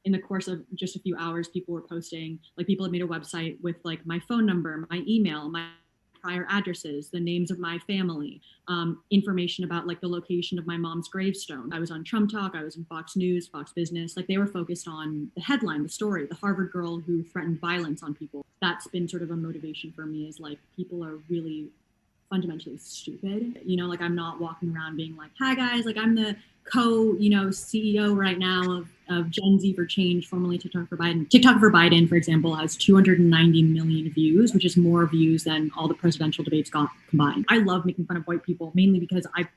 in the course of just a few hours, people were posting, like people had made a website with like my phone number, my email, my prior addresses, the names of my family, information about like the location of my mom's gravestone. I was on Trump Talk, I was in Fox News, Fox Business. Like they were focused on the headline, the story, the Harvard girl who threatened violence on people. That's been sort of a motivation for me, is like people are really fundamentally stupid. Like I'm not walking around being like, hi guys, like I'm the CEO right now of Gen Z for Change, formerly TikTok for Biden. TikTok for Biden, for example, has 290 million views, which is more views than all the presidential debates got combined. I love making fun of white people, mainly because I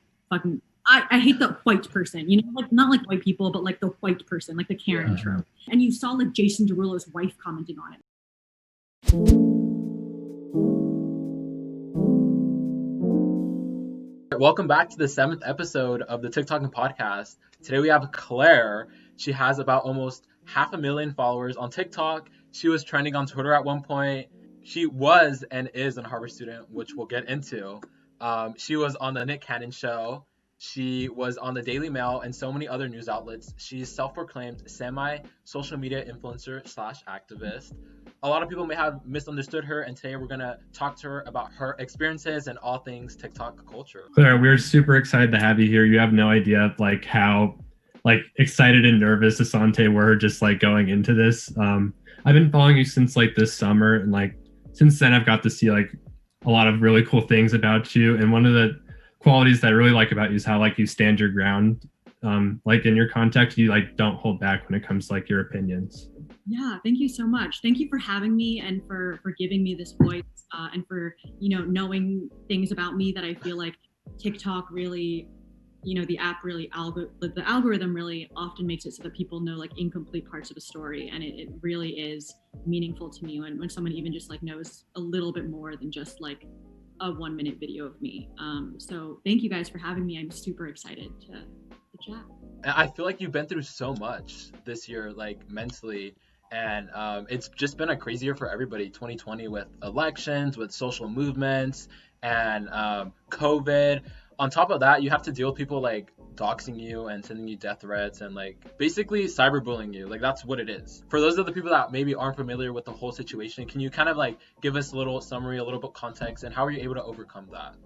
hate the white person, like not like white people, but like the white person, like the Karen trope. And you saw like Jason Derulo's wife commenting on it. Welcome back to the 7th episode of the TikToking podcast. Today we have Claire. She has about almost 500,000 followers on TikTok. She was trending on Twitter at one point. She was and is a Harvard student, which we'll get into. She was on the Nick Cannon show. She was on the Daily Mail and so many other news outlets. She's self-proclaimed semi-social media influencer / activist. A lot of people may have misunderstood her, and today we're going to talk to her about her experiences and all things TikTok culture. Claire, we're super excited to have you here. You have no idea like how excited and nervous Asante were just like going into this. I've been following you since like this summer, and like since then I've got to see like a lot of really cool things about you. And one of the qualities that I really like about you is how like you stand your ground. Like in your context, you like don't hold back when it comes to like your opinions. Yeah, thank you so much. Thank you for having me and for giving me this voice, and for, knowing things about me that I feel like TikTok really, the app really, the algorithm really often makes it so that people know like incomplete parts of a story. And it really is meaningful to me when someone even just like knows a little bit more than just like a 1-minute video of me. So thank you guys for having me. I'm super excited to chat. I feel like you've been through so much this year, like mentally. And it's just been a crazy year for everybody. 2020 with elections, with social movements, and COVID. On top of that, you have to deal with people like doxing you and sending you death threats and like basically cyberbullying you. Like that's what it is. For those of the people that maybe aren't familiar with the whole situation, can you kind of like give us a little summary, a little bit context, and how are you able to overcome that?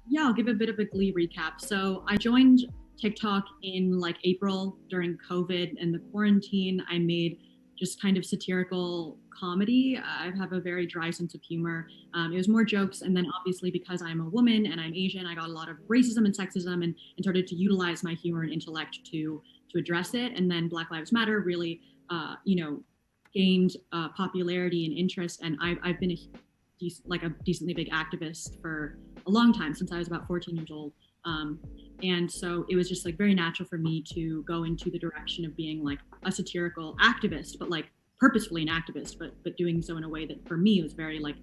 Yeah, I'll give a bit of a Glee recap. So I joined TikTok in like April during COVID and the quarantine. I made just kind of satirical comedy. I have a very dry sense of humor. It was more jokes. And then obviously because I'm a woman and I'm Asian, I got a lot of racism and sexism, and started to utilize my humor and intellect to address it. And then Black Lives Matter really, gained popularity and interest. And I've been a decently big activist for a long time, since I was about 14 years old. And so it was just like very natural for me to go into the direction of being like a satirical activist, but like purposefully an activist, but doing so in a way that for me was very like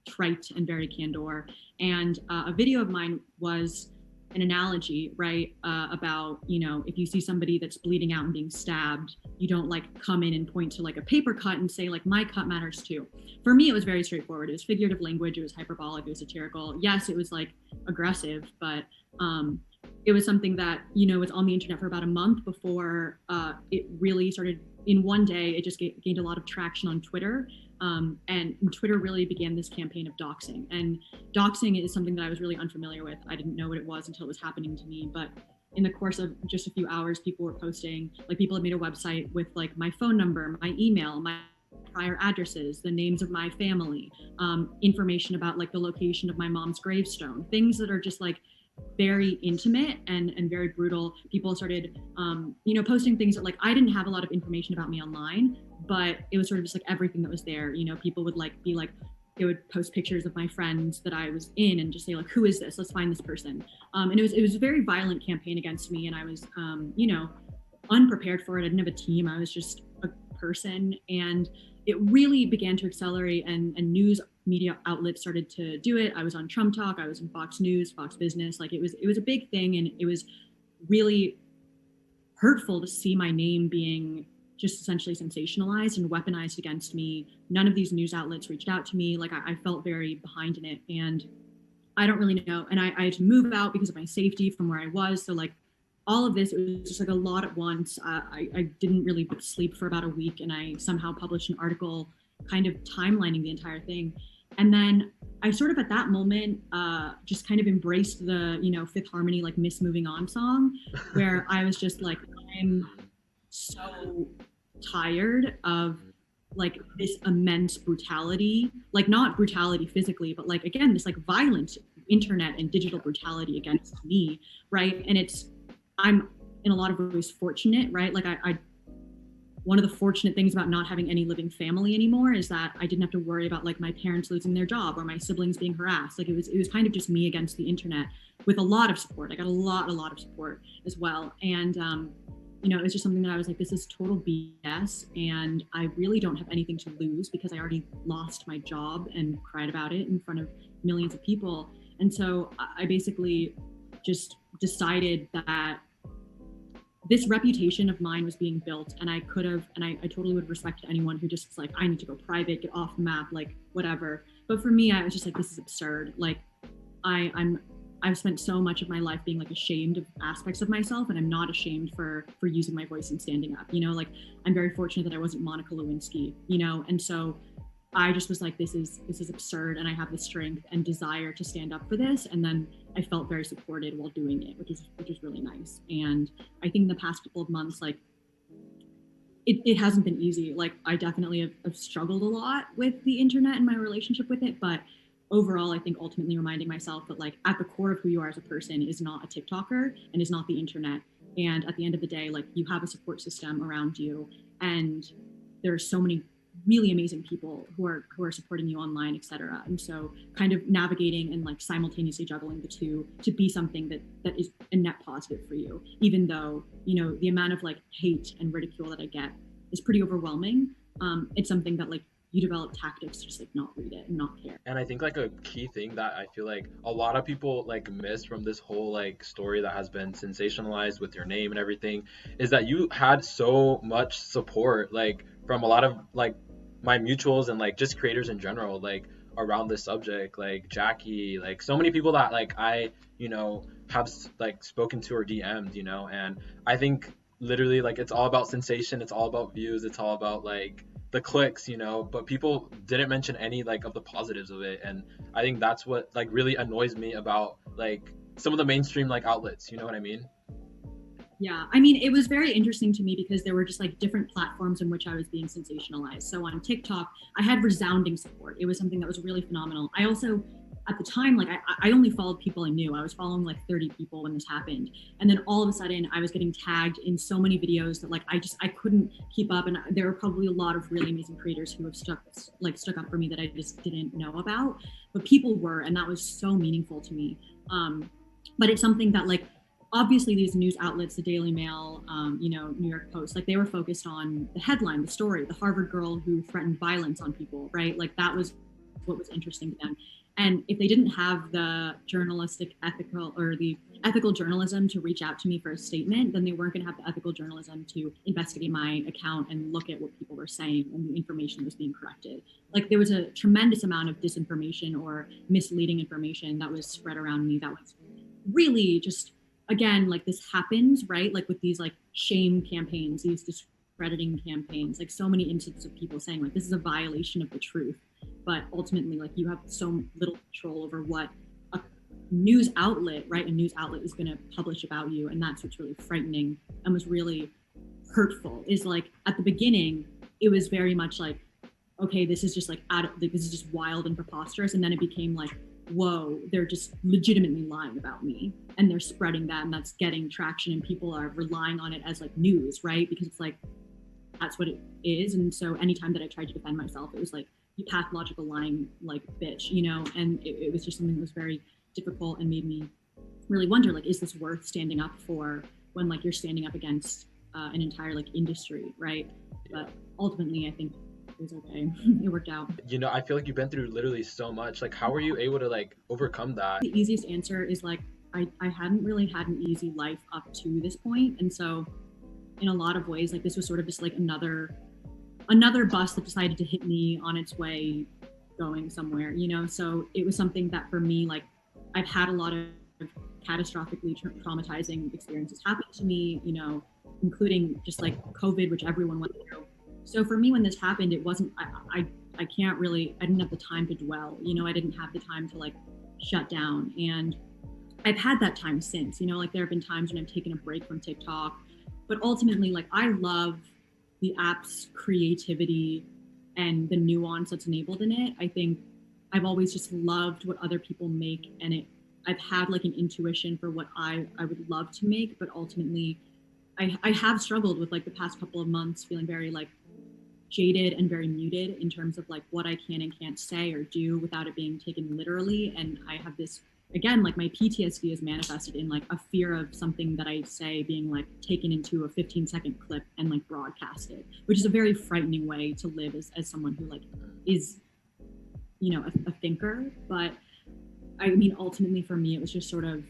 trite and very candor. And a video of mine was an analogy, right? About, if you see somebody that's bleeding out and being stabbed, you don't like come in and point to like a paper cut and say like, my cut matters too. For me, it was very straightforward. It was figurative language. It was hyperbolic. It was satirical. Yes, it was like aggressive, but it was something that, was on the internet for about a month before it really started. In one day, it just gained a lot of traction on Twitter. And Twitter really began this campaign of doxing. And doxing is something that I was really unfamiliar with. I didn't know what it was until it was happening to me. But in the course of just a few hours, people were posting, like people had made a website with like my phone number, my email, my prior addresses, the names of my family, information about like the location of my mom's gravestone, things that are just like very intimate and very brutal. People started, posting things that like I didn't have a lot of information about me online, but it was sort of just like everything that was there. People would like be like, they would post pictures of my friends that I was in and just say like, who is this? Let's find this person. And it was a very violent campaign against me, and I was, unprepared for it. I didn't have a team. I was just a person, and it really began to accelerate, and news media outlets started to do it. I was on Trump Talk, I was in Fox News, Fox Business. Like it was a big thing, and it was really hurtful to see my name being just essentially sensationalized and weaponized against me. None of these news outlets reached out to me. Like I felt very behind in it, and I don't really know. And I had to move out because of my safety from where I was. So like all of this, it was just like a lot at once. I didn't really sleep for about a week, and I somehow published an article kind of timelining the entire thing. And then I sort of at that moment just kind of embraced the, Fifth Harmony, like Miss Moving On song, where I was just like, I'm so tired of like this immense brutality, like not brutality physically, but like, again, this like violent internet and digital brutality against me, right? And I'm in a lot of ways fortunate, right? Like I one of the fortunate things about not having any living family anymore is that I didn't have to worry about like my parents losing their job or my siblings being harassed. Like it was kind of just me against the internet with a lot of support. I got a lot of support as well. And it was just something that I was like, this is total BS, and I really don't have anything to lose because I already lost my job and cried about it in front of millions of people. And so I basically just decided that this reputation of mine was being built, and I could have, and I totally would respect anyone who just was like, I need to go private, get off the map, like whatever. But for me, I was just like, this is absurd. Like I've spent so much of my life being like ashamed of aspects of myself, and I'm not ashamed for using my voice and standing up. Like I'm very fortunate that I wasn't Monica Lewinsky, and so I just was like, this is absurd, and I have the strength and desire to stand up for this. And then I felt very supported while doing it, which is really nice. And I think in the past couple of months, like it hasn't been easy. Like I definitely have struggled a lot with the internet and my relationship with it, but overall, I think ultimately reminding myself that like at the core of who you are as a person is not a TikToker and is not the internet. And at the end of the day, like you have a support system around you, and there are so many really amazing people who are supporting you online, etc. And so kind of navigating and like simultaneously juggling the two to be something that is a net positive for you, even though the amount of like hate and ridicule that I get is pretty overwhelming. It's something that like you develop tactics to just like not read it and not care. And I think like a key thing that I feel like a lot of people like miss from this whole like story that has been sensationalized with your name and everything is that you had so much support like from a lot of like my mutuals and like just creators in general, like around this subject, like Jackie, like so many people that like I have like spoken to or DM'd, and I think literally like it's all about sensation, it's all about views, it's all about like the clicks, but people didn't mention any like of the positives of it. And I think that's what like really annoys me about like some of the mainstream like outlets, you know what I mean? Yeah, I mean, it was very interesting to me because there were just like different platforms in which I was being sensationalized. So on TikTok, I had resounding support. It was something that was really phenomenal. I also, at the time, like I only followed people I knew. I was following like 30 people when this happened. And then all of a sudden I was getting tagged in so many videos that like I couldn't keep up. And there were probably a lot of really amazing creators who have stuck up for me that I just didn't know about. But people were, and that was so meaningful to me. But it's something that like, obviously these news outlets, the Daily Mail, New York Post, like they were focused on the headline, the story, the Harvard girl who threatened violence on people, right? Like that was what was interesting to them. And if they didn't have the ethical journalism to reach out to me for a statement, then they weren't going to have the ethical journalism to investigate my account and look at what people were saying and the information that was being corrected. Like there was a tremendous amount of disinformation or misleading information that was spread around me that was really just, again, like this happens, right? Like with these like shame campaigns, these discrediting campaigns, like so many instances of people saying like this is a violation of the truth. But ultimately, like you have so little control over what a news outlet, right? A news outlet is going to publish about you. And that's what's really frightening and was really hurtful is like at the beginning, it was very much like, okay, this is just like this is just wild and preposterous. And then it became like, whoa, they're just legitimately lying about me and they're spreading that and that's getting traction and people are relying on it as like news, right? Because it's like, that's what it is. And so anytime that I tried to defend myself, it was like, you pathological lying like bitch, and it was just something that was very difficult and made me really wonder, like, is this worth standing up for when like you're standing up against an entire like industry, right? But ultimately, I think it was okay. It worked out. I feel like you've been through literally so much. Like, how were you able to like overcome that? The easiest answer is like, I hadn't really had an easy life up to this point. And so in a lot of ways, like this was sort of just like another bus that decided to hit me on its way going somewhere, so it was something that for me, like I've had a lot of catastrophically traumatizing experiences happened to me, you know, including just like COVID, which everyone went through. So for me, when this happened, it wasn't, I can't really, I didn't have the time to dwell, you know, I didn't have the time to like shut down. And I've had that time since, you know, like there have been times when I've taken a break from TikTok, but ultimately, like I love the app's creativity and the nuance that's enabled in it. I think I've always just loved what other people make, and I've had like an intuition for what I would love to make, but ultimately I have struggled with like the past couple of months feeling very like jaded and very muted in terms of like what I can and can't say or do without it being taken literally. And I have this, again, like my PTSD is manifested in like a fear of something that I say being like taken into a 15-second clip and like broadcasted, which is a very frightening way to live as someone who like is, you know, a thinker. But I mean, ultimately for me, it was just sort of,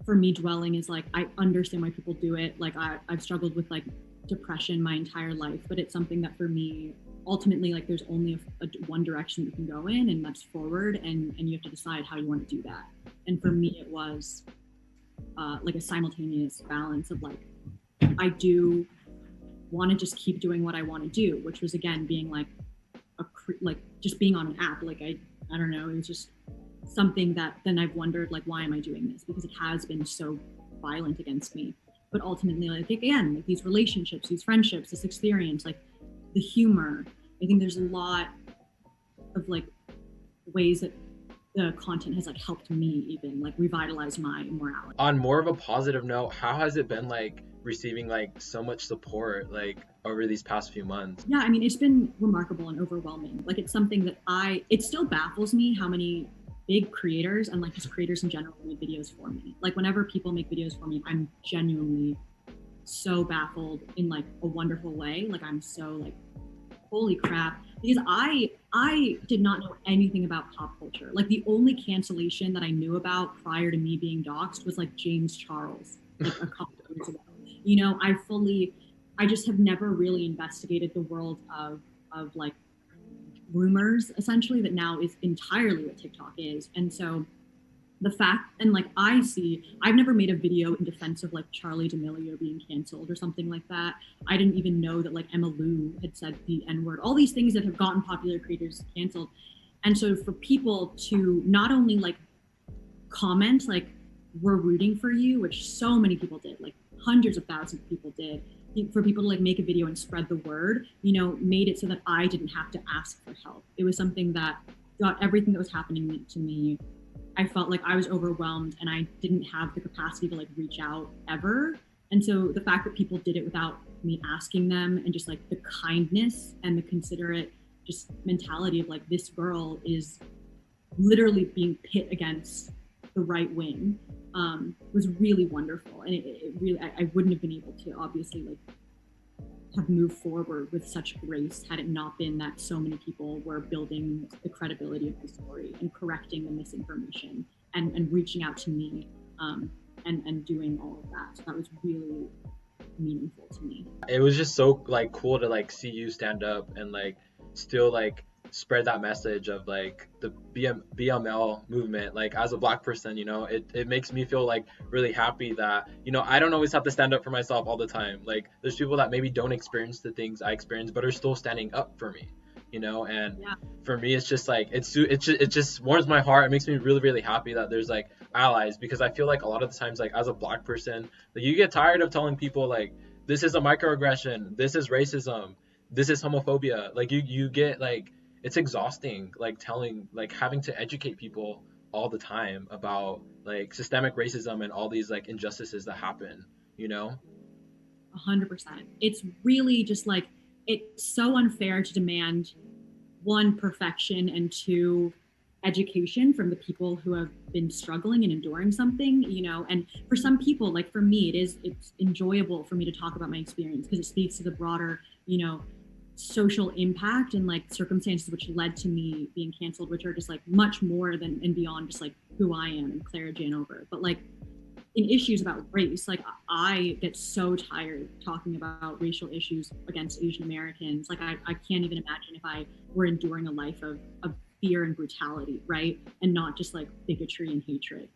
for me, dwelling is like, I understand why people do it. Like I've struggled with like depression my entire life, but it's something that for me, ultimately, like there's only one direction you can go in, and that's forward, and you have to decide how you want to do that. And for me, it was like a simultaneous balance of like, I do want to just keep doing what I want to do, which was again being like like just being on an app. Like I don't know, it was just something that then I've wondered like, why am I doing this? Because it has been so violent against me. But ultimately, like again, like these relationships, these friendships, this experience, like the humor, I think there's a lot of like ways that the content has like helped me even like revitalize my morality. On more of a positive note, how has it been like receiving like so much support like over these past few months? Yeah, I mean, it's been remarkable and overwhelming. Like it's something that it still baffles me how many big creators and like just creators in general make videos for me. Like whenever people make videos for me, I'm genuinely so baffled in like a wonderful way. Like I'm so like, holy crap, because I did not know anything about pop culture. Like the only cancellation that I knew about prior to me being doxxed was like James Charles, like a couple of years ago. You know, I just have never really investigated the world of like rumors, essentially, that now is entirely what TikTok is. And so the fact, and like I've never made a video in defense of like Charlie D'Amelio being canceled or something like that. I didn't even know that like Emma Lou had said the N-word, all these things that have gotten popular creators canceled. And so for people to not only like comment like we're rooting for you, which so many people did, like hundreds of thousands of people did, for people to like make a video and spread the word, you know, made it so that I didn't have to ask for help. It was something that got everything that was happening to me. I felt like I was overwhelmed and I didn't have the capacity to like reach out ever. And so the fact that people did it without me asking them, and just like the kindness and the considerate just mentality of like, this girl is literally being pit against the right wing, was really wonderful. And it really, I wouldn't have been able to obviously like have moved forward with such grace had it not been that so many people were building the credibility of the story and correcting the misinformation and reaching out to me, and doing all of that. So that was really meaningful to me. It was just so like cool to like see you stand up and like still like spread that message of like the BML movement. Like as a Black person, you know, it makes me feel like really happy that, you know, I don't always have to stand up for myself all the time. Like there's people that maybe don't experience the things I experience but are still standing up for me, you know. And Yeah. For me, it's just like it just warms my heart. It makes me really, really happy that there's like allies, because I feel like a lot of the times, like as a Black person, like you get tired of telling people like this is a microaggression, this is racism, this is homophobia. Like you get like, it's exhausting, like having to educate people all the time about like systemic racism and all these like injustices that happen, you know? 100%. It's really just like, it's so unfair to demand one, perfection, and two, education from the people who have been struggling and enduring something, you know. And for some people, like for me, it's enjoyable for me to talk about my experience because it speaks to the broader, you know, social impact and like circumstances which led to me being canceled, which are just like much more than and beyond just like who I am and Claira Janover. But like in issues about race, like I get so tired talking about racial issues against Asian Americans. Like I can't even imagine if I were enduring a life of fear and brutality, right? And not just like bigotry and hatred.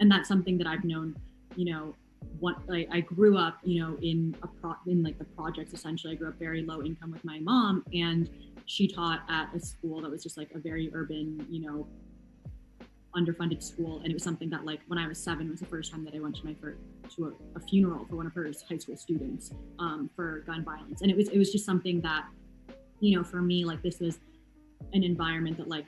And that's something that I've known, I grew up, in like the projects. Essentially, I grew up very low income with my mom, and she taught at a school that was just like a very urban, underfunded school. And it was something that, like, when I was 7, was the first time that I went to a funeral for one of her high school students for gun violence. And it was just something that, for me, like, this was an environment that, like,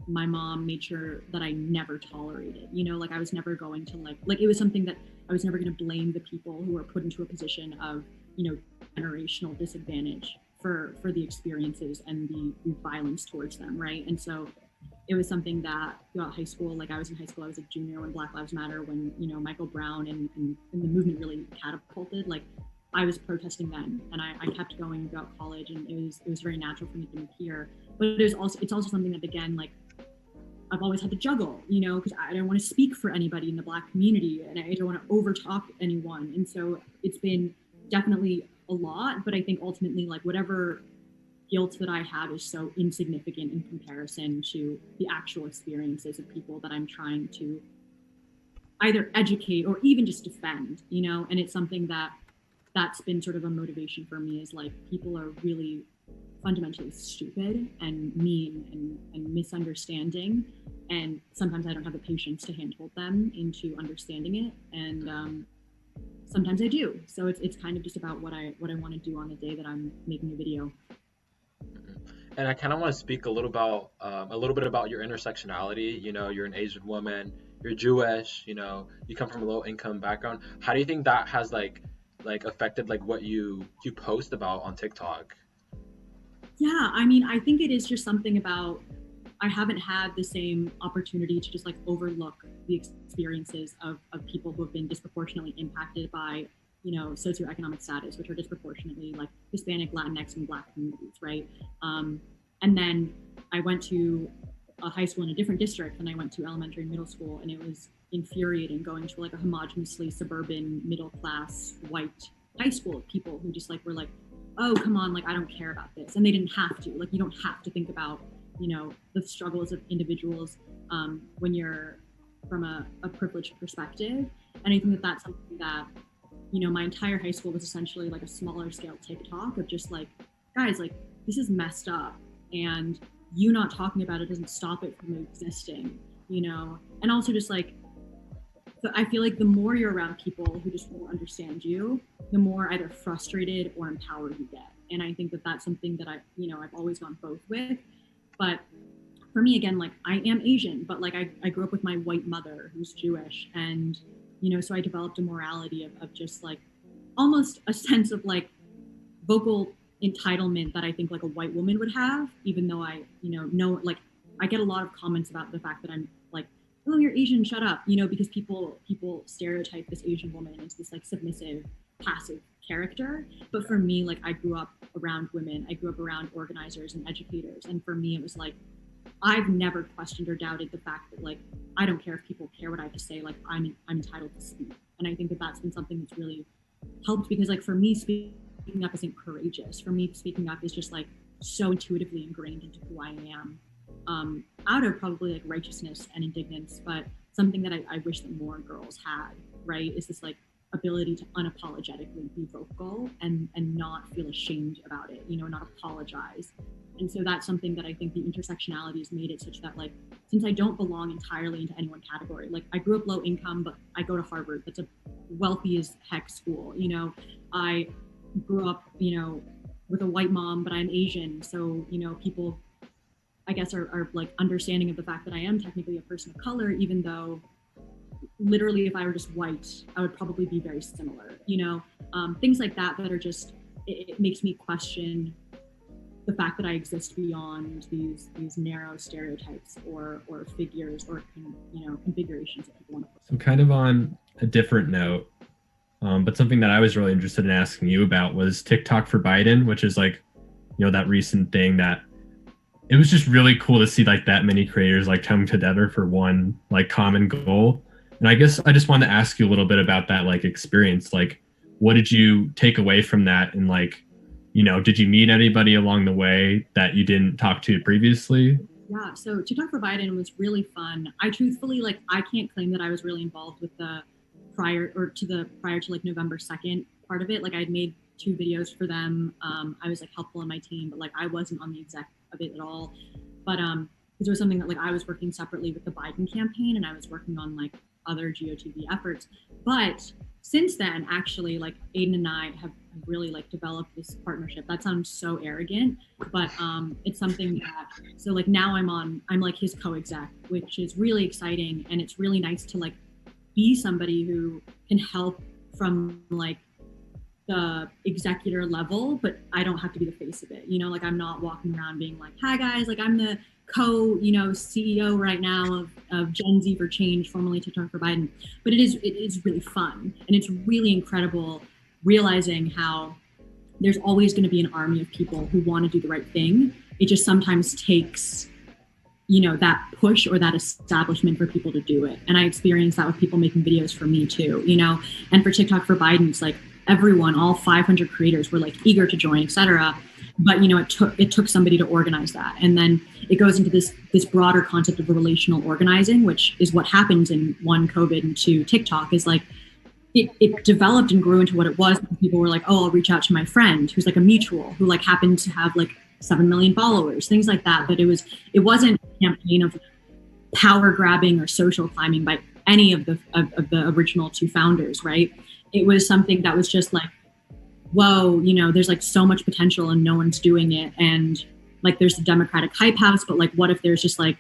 my mom made sure that I never tolerated, like I was never going to like it was something that I was never going to blame the people who were put into a position of, generational disadvantage for the experiences and the violence towards them. Right. And so it was something that throughout high school, like I was in high school, I was a junior when Black Lives Matter, when, Michael Brown and the movement really catapulted, like I was protesting then, and I kept going throughout college, and it was very natural for me to move here. But it's also something that, again, like, I've always had to juggle, because I don't want to speak for anybody in the Black community, and I don't want to overtalk anyone. And so it's been definitely a lot, but I think ultimately, like, whatever guilt that I have is so insignificant in comparison to the actual experiences of people that I'm trying to either educate or even just defend, and it's something that's been sort of a motivation for me, is like, people are really fundamentally stupid and mean and misunderstanding, and sometimes I don't have the patience to handhold them into understanding it, and sometimes I do. So it's kind of just about what I want to do on the day that I'm making a video. And I kind of want to speak a little bit about your intersectionality. You're an Asian woman, you're Jewish, you come from a low income background. How do you think that has like affected like what you post about on TikTok? Yeah, I mean, I think it is just something about, I haven't had the same opportunity to just like overlook the experiences of people who have been disproportionately impacted by, socioeconomic status, which are disproportionately like Hispanic, Latinx, and Black communities, right? And then I went to a high school in a different district than I went to elementary and middle school, and it was infuriating going to like a homogeneously suburban, middle class, white high school of people who just like were like, oh, come on, like, I don't care about this. And they didn't have to. Like, you don't have to think about, the struggles of individuals when you're from a privileged perspective. And I think that that's something that, my entire high school was essentially like a smaller scale TikTok of just like, guys, like, this is messed up. And you not talking about it doesn't stop it from existing, And also just like, I feel like the more you're around people who just won't understand you, the more either frustrated or empowered you get. And I think that that's something that I've always gone both with. But for me, again, like, I am Asian, but like I grew up with my white mother who's Jewish. And, so I developed a morality of just like almost a sense of like vocal entitlement that I think like a white woman would have, even though I, know, like, I get a lot of comments about the fact that I'm like, oh, you're Asian, shut up, because people stereotype this Asian woman as this like submissive, passive character. But for me, like, I grew up around women, I grew up around organizers and educators. And for me, it was like, I've never questioned or doubted the fact that, like, I don't care if people care what I have to say, like, I'm entitled to speak. And I think that that's been something that's really helped, because like, for me, speaking up isn't courageous. For me, speaking up is just like so intuitively ingrained into who I am. Out of probably like righteousness and indignance, but something that I wish that more girls had, right, is this like ability to unapologetically be vocal and not feel ashamed about it, not apologize. And so that's something that I think the intersectionality has made it such that, like, since I don't belong entirely into any one category, like, I grew up low income, but I go to Harvard, that's a wealthy as heck school, I grew up, with a white mom, but I'm Asian, so, people, I guess, are like understanding of the fact that I am technically a person of color, even though literally if I were just white, I would probably be very similar, things like that are just, it makes me question the fact that I exist beyond these narrow stereotypes or figures or configurations that people want to put. So kind of on a different note, but something that I was really interested in asking you about was TikTok for Biden, which is like, that recent thing that it was just really cool to see like that many creators like come together for one like common goal. And I guess I just wanted to ask you a little bit about that like experience. Like, what did you take away from that? And like, did you meet anybody along the way that you didn't talk to previously? Yeah, so TikTok for Biden was really fun. I truthfully, like, I can't claim that I was really involved with the prior to like November 2nd part of it. Like, I'd made two videos for them. I was like helpful in my team, but like I wasn't on the exec of it at all. But because it was something that like I was working separately with the Biden campaign, and I was working on like other GOTV efforts. But since then, actually, like Aiden and I have really like developed this partnership. That sounds so arrogant, but it's something that, so like now I'm like his co-exec, which is really exciting, and it's really nice to like be somebody who can help from like the executor level, but I don't have to be the face of it. You know, like I'm not walking around being like, hi guys, like I'm the CEO right now of Gen Z for Change, formerly TikTok for Biden. But it is really fun, and it's really incredible realizing how there's always going to be an army of people who want to do the right thing. It just sometimes takes, that push or that establishment for people to do it. And I experienced that with people making videos for me too, and for TikTok for Biden, it's like everyone, all 500 creators were like eager to join, etc. But it took somebody to organize that. And then it goes into this broader concept of relational organizing, which is what happens in one, COVID, and two, TikTok, is like it developed and grew into what it was. People were like, oh, I'll reach out to my friend who's like a mutual who like happened to have like 7 million followers, things like that. But it wasn't a campaign of power grabbing or social climbing by any of the original two founders, right? It was something that was just like, whoa, there's like so much potential and no one's doing it. And like there's the Democratic hype house, but like what if there's just like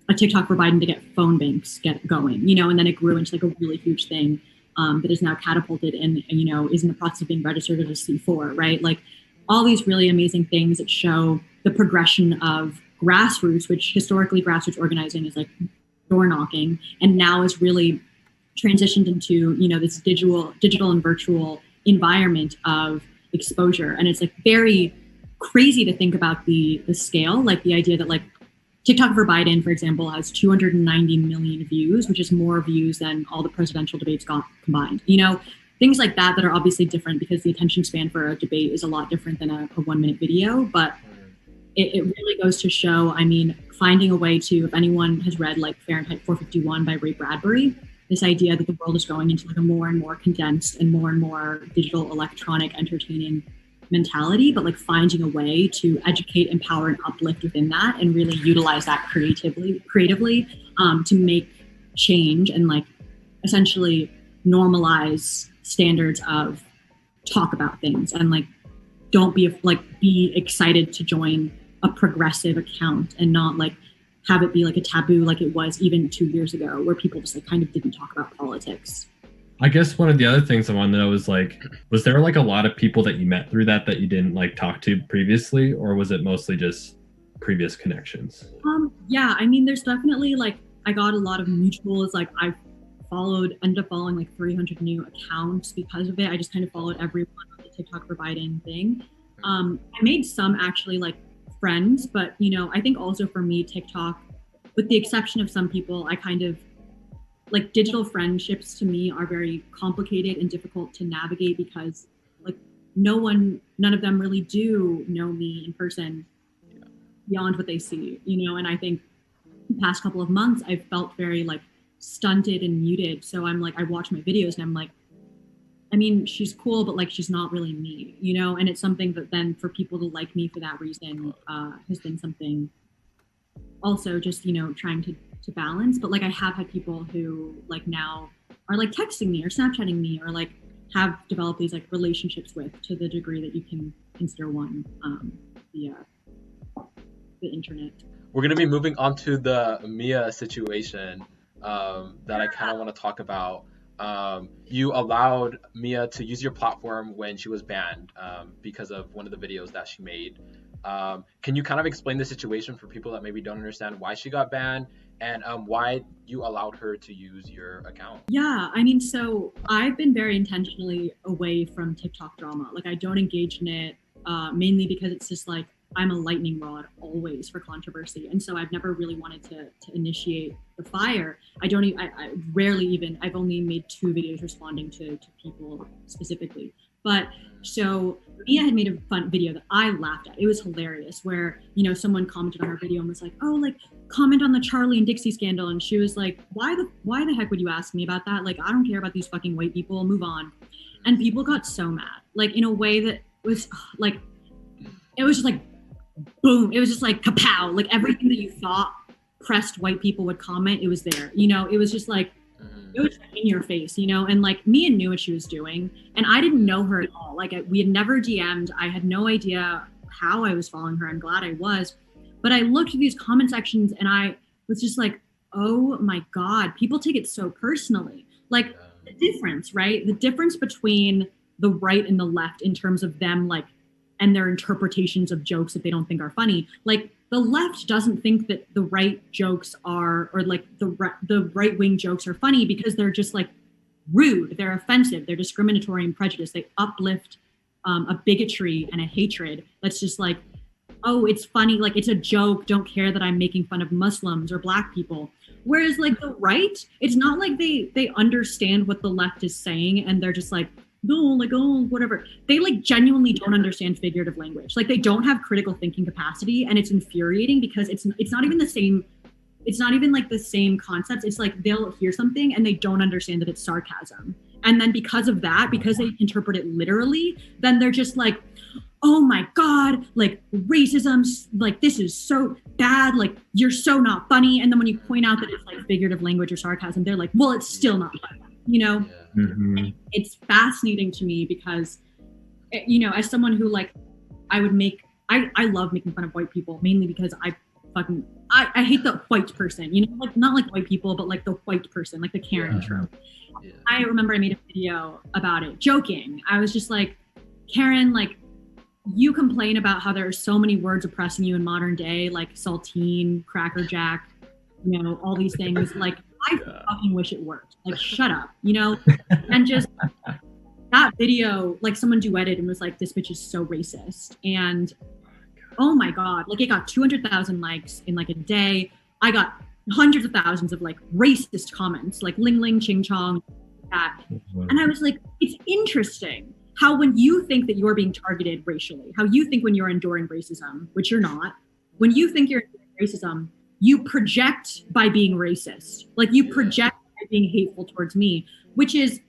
a TikTok for Biden to get phone banks get going, and then it grew into like a really huge thing that is now catapulted and is in the process of being registered as a C4, right? Like all these really amazing things that show the progression of grassroots, which historically grassroots organizing is like door knocking, and now is really transitioned into, this digital and virtual environment of exposure. And it's like very crazy to think about the scale, like the idea that like TikTok for Biden, for example, has 290 million views, which is more views than all the presidential debates got combined. Things like that are obviously different because the attention span for a debate is a lot different than a 1-minute video. But it really goes to show, finding a way to, if anyone has read like Fahrenheit 451 by Ray Bradbury, this idea that the world is going into like a more and more condensed and more digital, electronic, entertaining mentality, but like finding a way to educate, empower, and uplift within that, and really utilize that creatively to make change and like essentially normalize standards of talk about things, and like don't be excited to join a progressive account and not like have it be like a taboo like it was even 2 years ago, where people just like kind of didn't talk about politics. I guess one of the other things I want to know is like, was there like a lot of people that you met through that you didn't like talk to previously, or was it mostly just previous connections? Yeah, there's definitely like, I got a lot of mutuals. Like I ended up following like 300 new accounts because of it. I just kind of followed everyone on the TikTok for Biden thing. I made some actually like friends, but I think also for me, TikTok, with the exception of some people, I kind of like digital friendships to me are very complicated and difficult to navigate because like none of them really do know me in person beyond what they see, and I think the past couple of months I've felt very like stunted and muted. So I'm like, I watch my videos and I'm like, she's cool, but like, she's not really me, and it's something that then for people to like me for that reason has been something also just, trying to balance. But like I have had people who like now are like texting me or Snapchatting me or like have developed these like relationships with, to the degree that you can consider one via the internet. We're going to be moving on to the Mia situation that I kind of want to talk about. You allowed Mia to use your platform when she was banned because of one of the videos that she made. Can you kind of explain the situation for people that maybe don't understand why she got banned and why you allowed her to use your account? Yeah, so I've been very intentionally away from TikTok drama. Like I don't engage in it mainly because it's just like I'm a lightning rod always for controversy, and so I've never really wanted to initiate the fire. I rarely even, I've only made 2 videos responding to people specifically. But so Mia had made a fun video that I laughed at. It was hilarious where, someone commented on her video and was like, oh, like comment on the Charlie and Dixie scandal. And she was like, why the heck would you ask me about that? Like, I don't care about these fucking white people, move on. And people got so mad, like in a way that was like, it was just like, boom. It was just like kapow, like everything that you thought pressed white people would comment, it was there. It was just like, it was in your face, and like Mia knew what she was doing and I didn't know her at all. Like we had never DM'd. I had no idea how I was following her. I'm glad I was. But I looked at these comment sections and I was just like, oh my God, people take it so personally. Like the difference, right? The difference between the right and the left in terms of them like, and their interpretations of jokes that they don't think are funny. Like the left doesn't think that the right jokes are, or like the right wing jokes are funny because they're just like rude, they're offensive, they're discriminatory and prejudiced. They uplift a bigotry and a hatred that's just like, oh, it's funny, like it's a joke, don't care that I'm making fun of Muslims or Black people. Whereas like the right, it's not like they understand what the left is saying and they're just like, no, like, oh, whatever. They like genuinely don't understand figurative language. Like they don't have critical thinking capacity, and it's infuriating because it's not even the same. It's not even like the same concepts. It's like they'll hear something and they don't understand that it's sarcasm. And then because of that, because they interpret it literally, then they're just like, oh my God, like racism, like this is so bad, like you're so not funny. And then when you point out that it's like figurative language or sarcasm, they're like, well, it's still not funny, Mm-hmm. It's fascinating to me because, as someone who like, I love making fun of white people, mainly because I hate the white person, like not like white people, but like the white person, like the Karen trope. Yeah. I remember I made a video about it, joking. I was just like, Karen, like you complain about how there are so many words oppressing you in modern day, like saltine, crackerjack, all these things. Like I fucking wish it worked. Like shut up, and just that video, like someone duetted and was like, this bitch is so racist. And oh my God, like it got 200,000 likes in like a day. I got hundreds of thousands of like racist comments, like ling ling ching chong, that. And I was like, it's interesting how when you think that you're being targeted racially, how you think when you're enduring racism, which you're not, when you think you're enduring racism, you project by being racist. Like you project by being hateful towards me, which is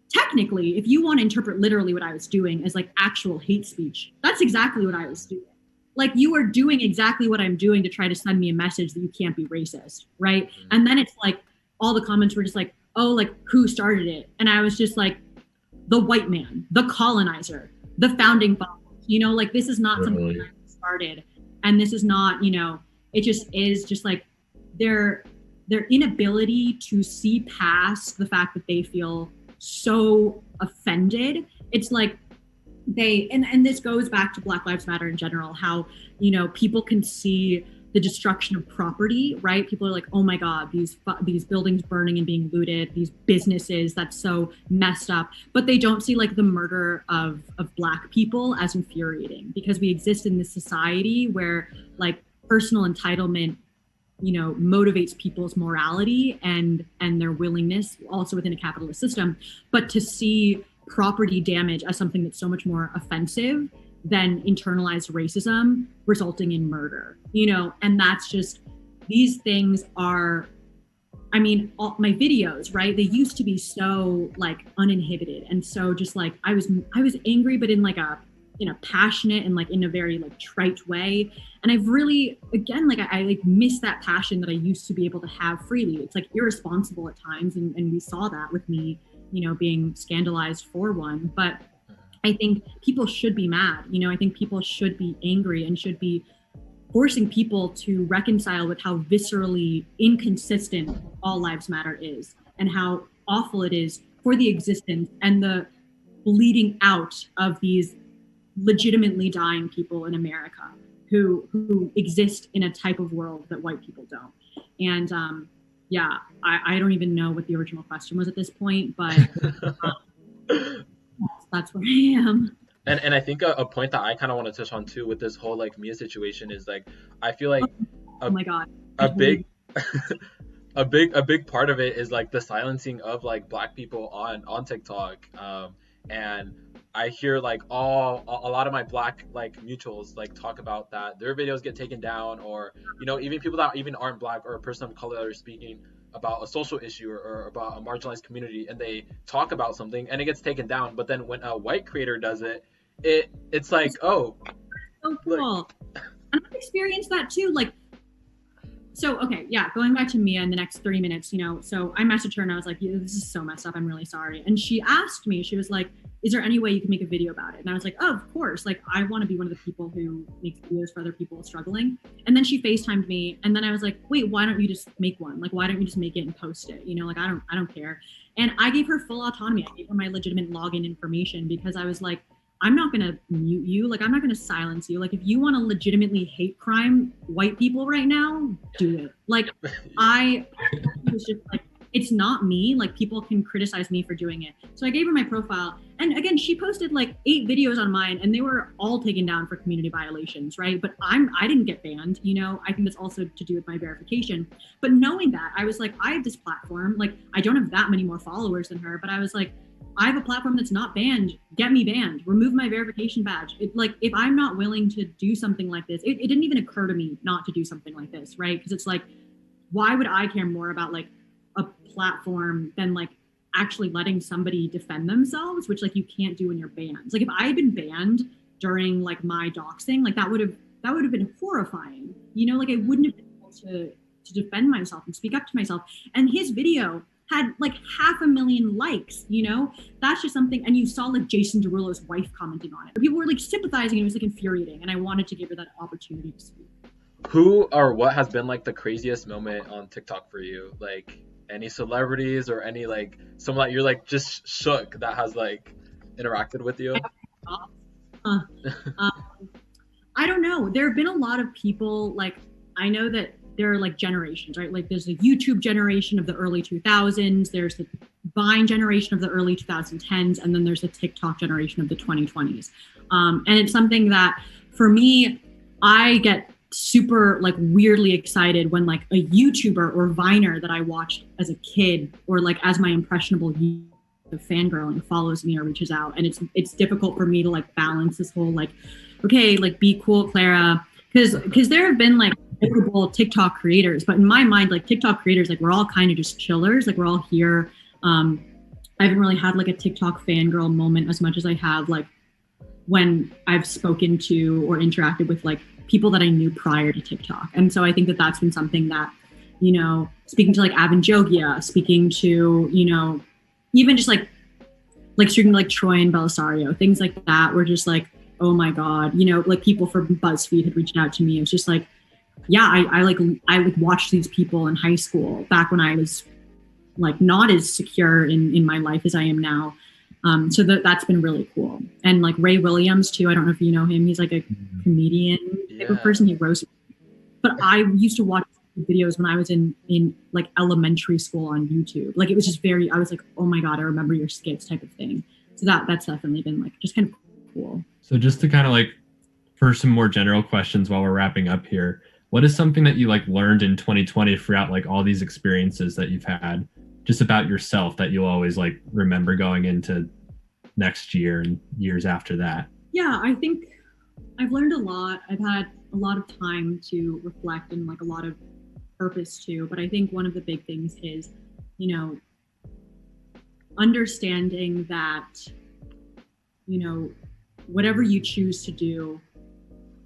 technically, if you want to interpret literally what I was doing as like actual hate speech, that's exactly what I was doing. Like you are doing exactly what I'm doing to try to send me a message that you can't be racist, right? And then it's like, all the comments were just like, oh, like who started it? And I was just like, the white man, the colonizer, the founding fathers, like this is not something that I started. And this is not, it just is just like their inability to see past the fact that they feel so offended. It's like and this goes back to Black Lives Matter in general, how, people can see the destruction of property, right? People are like, oh my God, these buildings burning and being looted, these businesses, that's so messed up. But they don't see like the murder of Black people as infuriating, because we exist in this society where like personal entitlement, motivates people's morality and their willingness, also within a capitalist system. But to see property damage as something that's so much more offensive than internalized racism resulting in murder, and that's just, these things are, I mean, all my videos, right? They used to be so like uninhibited. And so just like, I was angry, but in a passionate and like in a very like trite way. And I've really, again, like I like miss that passion that I used to be able to have freely. It's like irresponsible at times. And we saw that with me, being scandalized for one. But I think people should be mad. I think people should be angry and should be forcing people to reconcile with how viscerally inconsistent all lives matter is, and how awful it is for the existence and the bleeding out of these legitimately dying people in America who exist in a type of world that white people don't. And I don't even know what the original question was at this point, but that's where I am. And I think a point that I kind of want to touch on too with this whole like Mia situation is like, I feel like oh my God, a big a big part of it is like the silencing of like Black people on TikTok, and I hear like a lot of my black like mutuals like talk about that their videos get taken down, or you know, even people that even aren't black or a person of color that are speaking about a social issue or about a marginalized community, and they talk about something and it gets taken down. But then when a white creator does it, it's like, oh, so cool. I've experienced that too. Like, so, okay, yeah, going back to Mia in the next 30 minutes, you know, so I messaged her and I was like, yeah, this is so messed up. I'm really sorry. And she asked me, she was like, is there any way you can make a video about it? And I was like, oh, of course. Like, I want to be one of the people who makes videos for other people struggling. And then she FaceTimed me. And then I was like, wait, why don't you just make one? Like, why don't you just make it and post it? You know, like, I don't care. And I gave her full autonomy. I gave her my legitimate login information because I was like, I'm not going to mute you. Like, I'm not going to silence you. Like, if you want to legitimately hate crime white people right now, do it. Like, I was just like, it's not me. Like, people can criticize me for doing it. So I gave her my profile. And again, she posted like 8 videos on mine and they were all taken down for community violations, right? But I didn't get banned, you know? I think that's also to do with my verification. But knowing that, I was like, I have this platform. Like, I don't have that many more followers than her, but I was like, I have a platform that's not banned. Get me banned. Remove my verification badge. Like, if I'm not willing to do something like this, it didn't even occur to me not to do something like this, right? Because it's like, why would I care more about like a platform than like actually letting somebody defend themselves, which like you can't do when you're banned. Like, if I had been banned during like my doxing, like that would have been horrifying. You know, like I wouldn't have been able to defend myself and speak up to myself. And his video had like 500,000 likes, you know? That's just something. And you saw like Jason Derulo's wife commenting on it. People were like sympathizing, and it was like infuriating. And I wanted to give her that opportunity to speak. Who or what has been like the craziest moment on TikTok for you? Like any celebrities or any like someone that you're like just shook that has like interacted with you? I don't know. There have been a lot of people, like, I know that there are like generations, right? Like there's the YouTube generation of the early 2000s, there's the Vine generation of the early 2010s, and then there's the TikTok generation of the 2020s. And it's something that for me, I get super like weirdly excited when like a YouTuber or Viner that I watched as a kid or like as my impressionable fangirling follows me or reaches out. And it's difficult for me to like balance this whole like, okay, like be cool, Claira. Because there have been like notable TikTok creators, but in my mind, like TikTok creators, like we're all kind of just chillers. Like we're all here. I haven't really had like a TikTok fangirl moment as much as I have like when I've spoken to or interacted with like people that I knew prior to TikTok. And so I think that that's been something that, you know, speaking to like Avin Jogia, speaking to, you know, even just like speaking to like Troy and Belisario, things like that were just like, oh my God, you know, like people from BuzzFeed had reached out to me. It was just like, yeah, I watched these people in high school back when I was like not as secure in my life as I am now. So that's been really cool. And like Ray Williams too. I don't know if you know him. He's like a comedian type of person. He roasts. But I used to watch videos when I was in like elementary school on YouTube. Like it was just I was like, oh my God, I remember your skits type of thing. So that's definitely been like just kind of cool. So just to kind of like, for some more general questions while we're wrapping up here, what is something that you like learned in 2020 throughout like all these experiences that you've had just about yourself that you'll always like remember going into next year and years after that? Yeah, I think I've learned a lot. I've had a lot of time to reflect and like a lot of purpose too. But I think one of the big things is, you know, understanding that, you know, whatever you choose to do,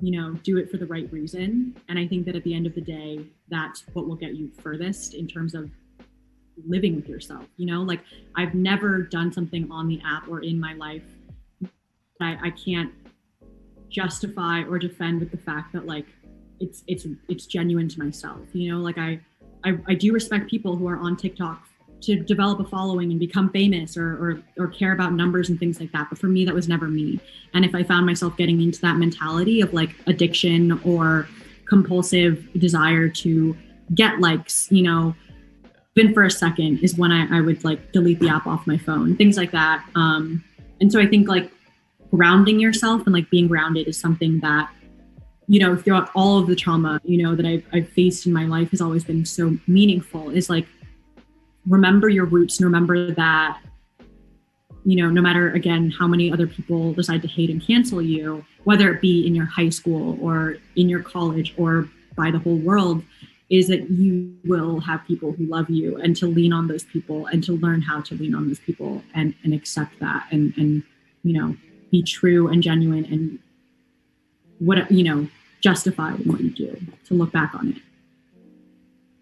you know, do it for the right reason. And I think that at the end of the day, that's what will get you furthest in terms of living with yourself. You know, like I've never done something on the app or in my life that I can't justify or defend with the fact that like it's genuine to myself. You know, like I do respect people who are on TikTok to develop a following and become famous or care about numbers and things like that. But for me, that was never me. And if I found myself getting into that mentality of like addiction or compulsive desire to get likes, you know, even for a second is when I would like delete the app off my phone, things like that. And so I think like grounding yourself and like being grounded is something that, you know, throughout all of the trauma, you know, that I've faced in my life has always been so meaningful, is like, remember your roots and remember that no matter, again, how many other people decide to hate and cancel you, whether it be in your high school or in your college or by the whole world, is that you will have people who love you, and to lean on those people and to learn how to lean on those people and accept that and be true and genuine and justified in what you do, to look back on it.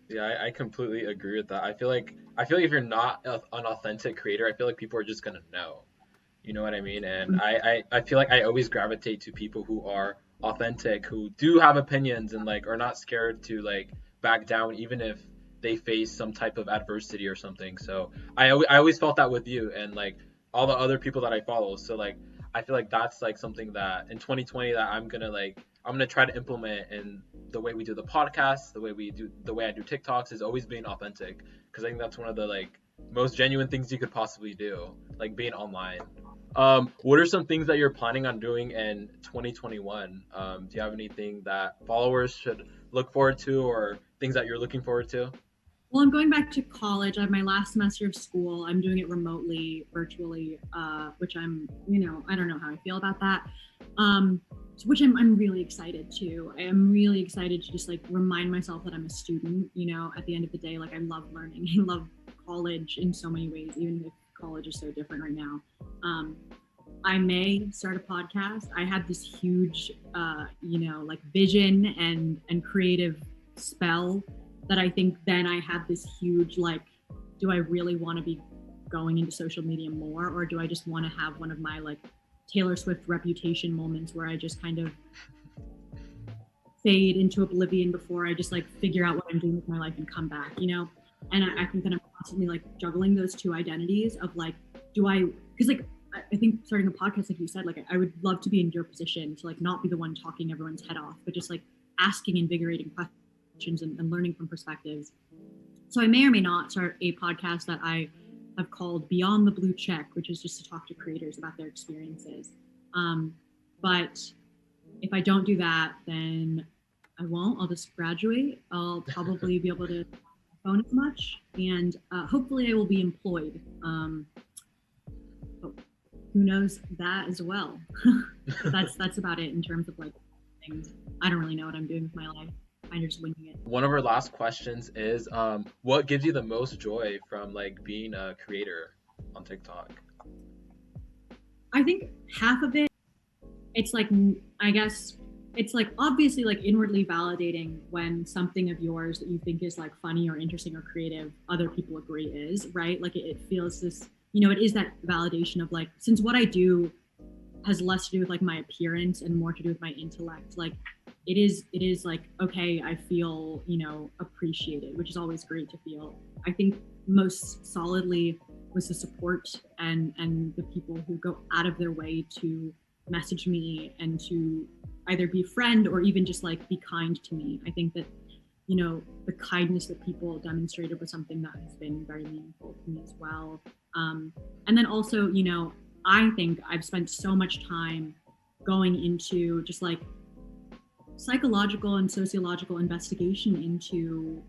Yeah, I completely agree with that. I feel like if you're not an authentic creator, I feel like people are just gonna know. You know what I mean? And I feel like I always gravitate to people who are authentic, who do have opinions and like are not scared to like back down even if they face some type of adversity or something. So I always felt that with you and like all the other people that I follow. So like I feel like that's like something that in 2020 that I'm gonna try to implement in the way we do the podcast, the way I do TikToks is always being authentic, because I think that's one of the like most genuine things you could possibly do, like being online. What are some things that you're planning on doing in 2021? Do you have anything that followers should look forward to, or things that you're looking forward to? Well, I'm going back to college. I have my last semester of school. I'm doing it remotely, virtually, which I'm, I don't know how I feel about that. Which I'm really excited to. I am really excited to just like remind myself that I'm a student, at the end of the day. Like, I love learning. I love college in so many ways, even if college is so different right now. I may start a podcast. I had this huge, like vision and creative spell that I think then I had this huge, like, do I really want to be going into social media more, or do I just want to have one of my like Taylor Swift reputation moments where I just kind of fade into oblivion before I just like figure out what I'm doing with my life and come back, And I think that I'm constantly like juggling those two identities of like, because like, I think starting a podcast, like you said, like I would love to be in your position to like not be the one talking everyone's head off, but just like asking invigorating questions and learning from perspectives. So I may or may not start a podcast that I have called Beyond the Blue Check, which is just to talk to creators about their experiences. But if I don't do that, then I won't. I'll just graduate. I'll probably be able to phone as much, and hopefully I will be employed. But who knows that as well. That's about it in terms of like things. I don't really know what I'm doing with my life. I'm just winging it. One of our last questions is, what gives you the most joy from like being a creator on TikTok? I think half of it, it's like, I guess it's like obviously like inwardly validating when something of yours that you think is like funny or interesting or creative, other people agree is, right? Like it feels this, it is that validation of like, since what I do has less to do with like my appearance and more to do with my intellect, like it is like, okay, I feel, appreciated, which is always great to feel. I think most solidly was the support and the people who go out of their way to message me and to either befriend or even just like be kind to me. I think that, the kindness that people demonstrated was something that has been very meaningful to me as well. And then also, I think I've spent so much time going into just like psychological and sociological investigation into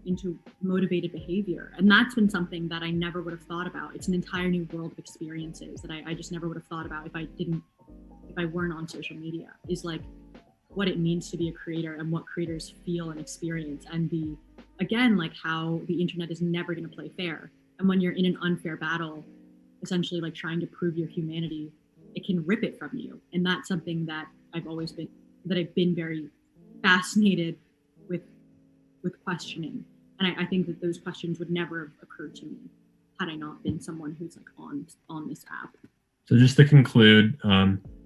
motivated behavior. And that's been something that I never would have thought about. It's an entire new world of experiences that I just never would have thought about if I weren't on social media, is like what it means to be a creator and what creators feel and experience, and again, like how the internet is never going to play fair. And when you're in an unfair battle, essentially like trying to prove your humanity, it can rip it from you. And that's something that I've been very fascinated with questioning. And I think that those questions would never have occurred to me had I not been someone who's like on this app. So just to conclude,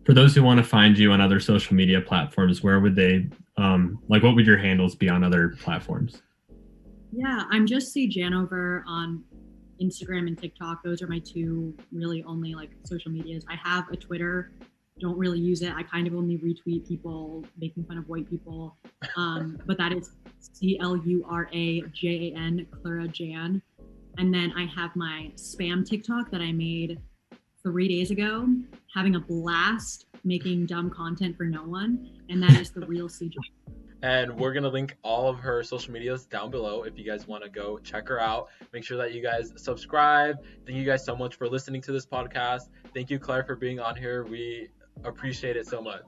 for those who want to find you on other social media platforms, where would they, what would your handles be on other platforms? Yeah, I'm just C Janover on Instagram and TikTok. Those are my two really only like social medias. I have a Twitter, don't really use it. I kind of only retweet people making fun of white people. But that is CLURAJAN, Claira Jan. And then I have my spam TikTok that I made 3 days ago, having a blast making dumb content for no one. And that is the real CJ. And we're going to link all of her social medias down below if you guys want to go check her out. Make sure that you guys subscribe. Thank you guys so much for listening to this podcast. Thank you, Claire, for being on here. We appreciate it so much.